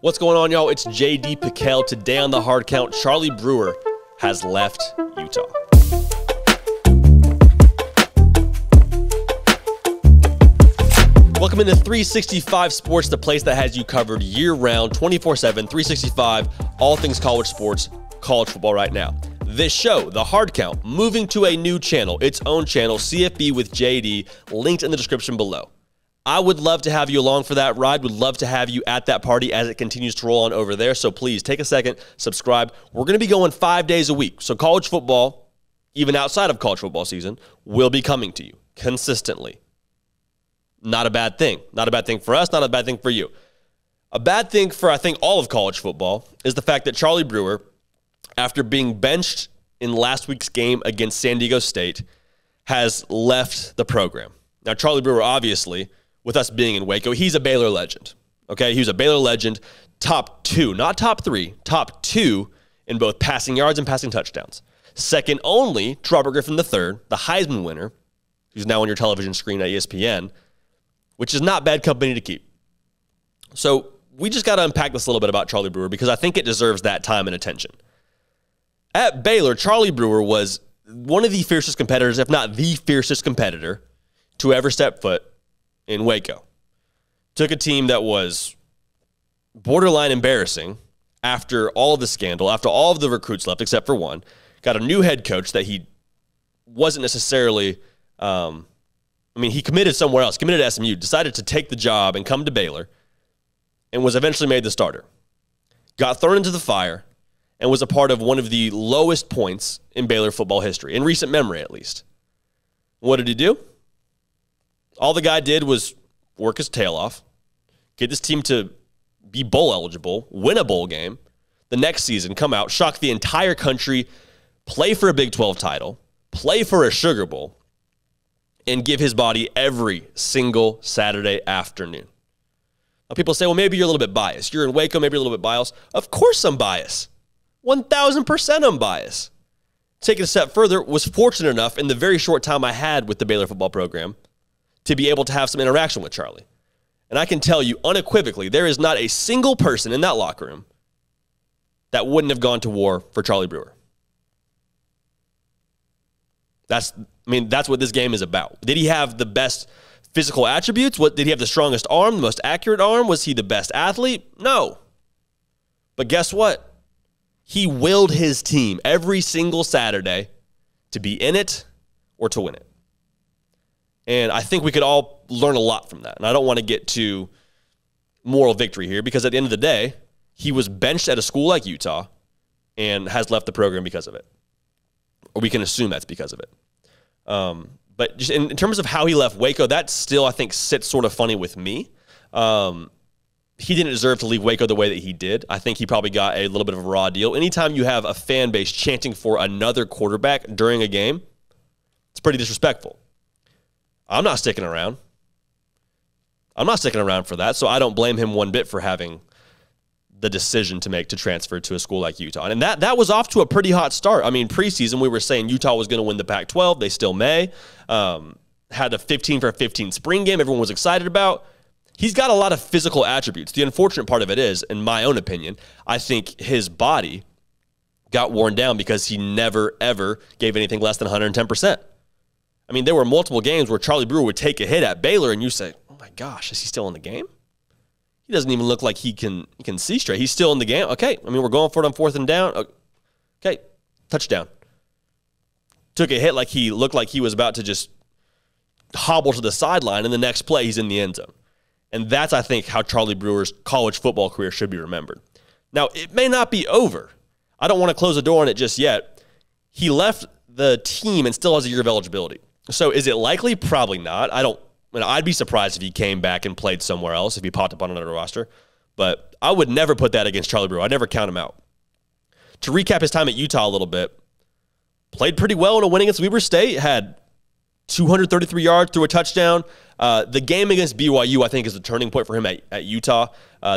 What's going on, y'all? It's JD Piquel. Today on the Hard Count, Charlie Brewer has left Utah. Welcome into 365 Sports, the place that has you covered year-round, 24/7, 365, all things college sports, college football right now. This show, The Hard Count, moving to a new channel, its own channel, CFB with JD, linked in the description below. I would love to have you along for that ride. Would love to have you at that party as it continues to roll on over there. So please take a second, subscribe. We're going to be going 5 days a week. So college football, even outside of college football season, will be coming to you consistently. Not a bad thing. Not a bad thing for us, not a bad thing for you. A bad thing for, I think, all of college football is the fact that Charlie Brewer, after being benched in last week's game against San Diego State, has left the program. Now, Charlie Brewer, obviously, with us being in Waco, he's a Baylor legend, okay? He was a Baylor legend, top two, not top three, top two in both passing yards and passing touchdowns. Second only to Robert Griffin III, the Heisman winner, who's now on your television screen at ESPN, which is not bad company to keep. So we just got to unpack this a little bit about Charlie Brewer because I think it deserves that time and attention. At Baylor, Charlie Brewer was one of the fiercest competitors, if not the fiercest competitor, to ever step foot in Waco. Took a team that was borderline embarrassing after all of the scandal, after all of the recruits left except for one, got a new head coach that he wasn't necessarily, he committed somewhere else, committed to SMU, decided to take the job and come to Baylor, and was eventually made the starter. Got thrown into the fire and was a part of one of the lowest points in Baylor football history, in recent memory at least. What did he do? All the guy did was work his tail off, get this team to be bowl eligible, win a bowl game, the next season come out, shock the entire country, play for a Big 12 title, play for a Sugar Bowl, and give his body every single Saturday afternoon. Now people say, well, maybe you're a little bit biased. You're in Waco, maybe you're a little bit biased. Of course I'm biased. 1,000% I'm biased. Take it a step further, was fortunate enough in the very short time I had with the Baylor football program to be able to have some interaction with Charlie. And I can tell you unequivocally, there is not a single person in that locker room that wouldn't have gone to war for Charlie Brewer. That's what this game is about. Did he have the best physical attributes? Did he have the strongest arm, the most accurate arm? Was he the best athlete? No. But guess what? He willed his team every single Saturday to be in it or to win it. And I think we could all learn a lot from that. And I don't want to get to moral victory here because at the end of the day, he was benched at a school like Utah and has left the program because of it. Or we can assume that's because of it. But just in terms of how he left Waco, that still, I think, sits sort of funny with me. He didn't deserve to leave Waco the way that he did. I think he probably got a little bit of a raw deal. Anytime you have a fan base chanting for another quarterback during a game, it's pretty disrespectful. I'm not sticking around. I'm not sticking around for that, so I don't blame him one bit for having the decision to make to transfer to a school like Utah. And that was off to a pretty hot start. I mean, preseason, we were saying Utah was going to win the Pac-12. They still may. Had a 15-for-15 spring game everyone was excited about. He's got a lot of physical attributes. The unfortunate part of it is, in my own opinion, I think his body got worn down because he never, ever gave anything less than 110%. I mean, there were multiple games where Charlie Brewer would take a hit at Baylor and you say, oh my gosh, is he still in the game? He doesn't even look like he can see straight. He's still in the game. Okay, we're going for it on 4th and down. Okay, touchdown. Took a hit like he looked like he was about to just hobble to the sideline, and the next play he's in the end zone. And that's, I think, how Charlie Brewer's college football career should be remembered. Now, it may not be over. I don't want to close the door on it just yet. He left the team and still has a year of eligibility. So is it likely? Probably not. I'd be surprised if he came back and played somewhere else, if he popped up on another roster. But I would never put that against Charlie Brewer. I'd never count him out. To recap his time at Utah a little bit, played pretty well in a win against Weber State, had 233 yards, threw a touchdown. The game against BYU, I think, is the turning point for him at Utah.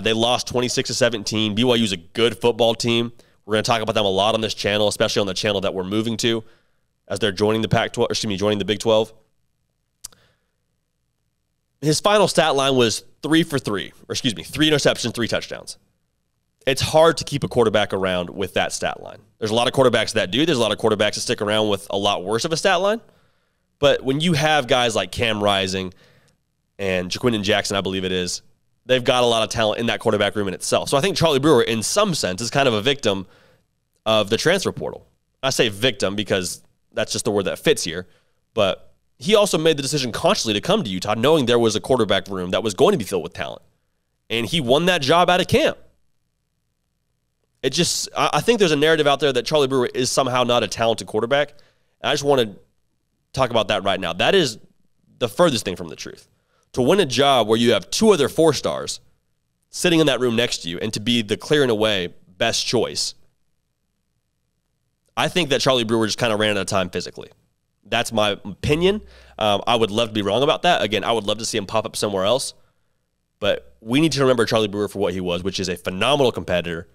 They lost 26-17. BYU is a good football team. We're going to talk about them a lot on this channel, especially on the channel that we're moving to as they're joining the Pac-12, joining the Big 12. His final stat line was 3 for 3, 3 interceptions, 3 touchdowns. it's hard to keep a quarterback around with that stat line. There's a lot of quarterbacks that do. There's a lot of quarterbacks that stick around with a lot worse of a stat line. But when you have guys like Cam Rising and Ja'Quinden Jackson, I believe it is, they've got a lot of talent in that quarterback room in itself. So I think Charlie Brewer, in some sense, is kind of a victim of the transfer portal. I say victim because that's just the word that fits here. But he also made the decision consciously to come to Utah, knowing there was a quarterback room that was going to be filled with talent. And he won that job out of camp. I think there's a narrative out there that Charlie Brewer is somehow not a talented quarterback. And I just want to talk about that right now. That is the furthest thing from the truth. To win a job where you have 2 other 4-stars sitting in that room next to you and to be the clear and away best choice, I think that Charlie Brewer just kind of ran out of time physically. That's my opinion. I would love to be wrong about that. Again, I would love to see him pop up somewhere else. But we need to remember Charlie Brewer for what he was, which is a phenomenal competitor,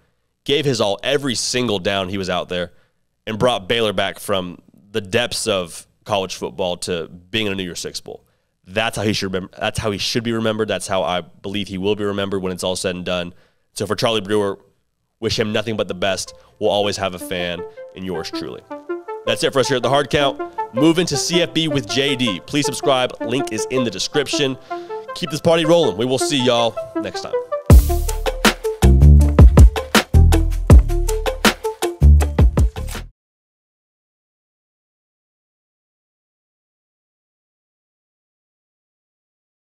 gave his all every single down he was out there, and brought Baylor back from the depths of college football to being in a New Year's Six Bowl. That's how he should remember. That's how he should be remembered. That's how I believe he will be remembered when it's all said and done. So for Charlie Brewer, wish him nothing but the best. We'll always have a fan, and yours truly. That's it for us here at The Hard Count. Move into CFB with JD. Please subscribe. Link is in the description. Keep this party rolling. We will see y'all next time.